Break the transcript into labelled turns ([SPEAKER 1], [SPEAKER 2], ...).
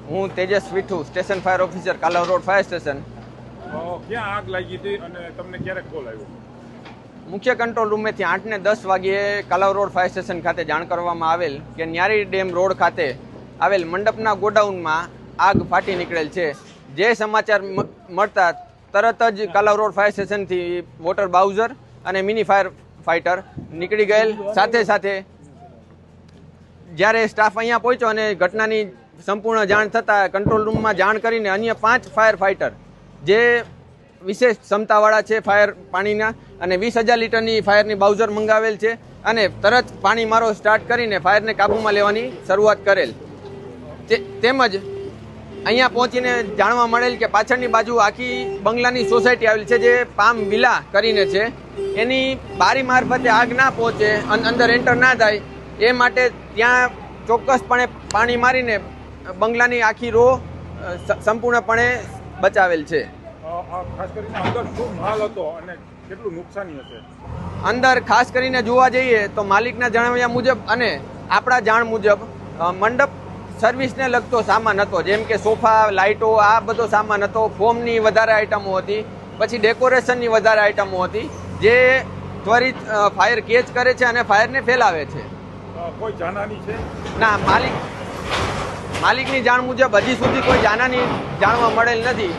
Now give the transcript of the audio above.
[SPEAKER 1] હું Tejas Vithu, station fire officer, Kalavad road fire station.
[SPEAKER 2] ક્યાં આગ લાગી હતી અને તમને ક્યારે કોલ આવ્યો?
[SPEAKER 1] મુખ્ય કંટ્રોલ રૂમેથી 8 ને 10 વાગ્યે કાલાવ રોડ ફાયર સ્ટેશન ખાતે જાણ કરવામાં આવેલ કે ન્યારી ડેમ રોડ ખાતે આવેલ મંડપના ગોડાઉનમાં આગ ફાટી નીકળેલ છે. જે સમાચાર મળતા તરત જ કાલાવ રોડ ફાયર સ્ટેશનથી વોટર બાઉઝર અને મિની ફાયર ફાઇટર નીકળી ગયેલ. સાથે સાથે જ્યારે સ્ટાફ અહીંયા પહોંચ્યો અને ઘટનાની સંપૂર્ણ જાણ થતાં કંટ્રોલ રૂમમાં જાણ કરીને અન્ય 5 ફાયર ફાઇટર જે વિશેષ ક્ષમતાવાળા છે ફાયર પાણીના અને 20,000 લીટરની ફાયરની બાઉઝર મંગાવેલ છે અને તરત પાણી મારો સ્ટાર્ટ કરીને ફાયરને કાબૂમાં લેવાની શરૂઆત કરેલ. તેમજ અહીંયા પહોંચીને જાણવા મળેલ કે પાછળની બાજુ આખી બંગલાની સોસાયટી આવેલી છે જે પામ વિલા કરીને છે. એની બારી મારફતે આગ ના પહોંચે અને અંદર એન્ટર ના થાય એ માટે ત્યાં ચોક્કસપણે પાણી મારીને બંગલાની આખી રો સંપૂર્ણપણે બચાવેલ છે.
[SPEAKER 2] ખાસ કરીને અંદર શું માલ હતો અને કેટલું નુકસાની હશે?
[SPEAKER 1] અંદર ખાસ કરીને જોવા જઈએ તો માલિકના જણાવ્યા મુજબ અને આપણા જાણ મુજબ મંડપ સર્વિસને લગતો સામાન હતો, જેમ કે સોફા, લાઇટો, આ બધો સામાન હતો. ફોમની વધારે આઇટમો હતી, પછી ડેકોરેશનની વધારે આઇટમો હતી જે ત્વરિત ફાયર કેચ કરે છે અને ફાયરને ફેલાવે છે.
[SPEAKER 2] કોઈ જાનહાની છે?
[SPEAKER 1] ના, માલિકની જાણ મુજબ હજી સુધી કોઈ જાનહાની જાણવા મળેલ નથી.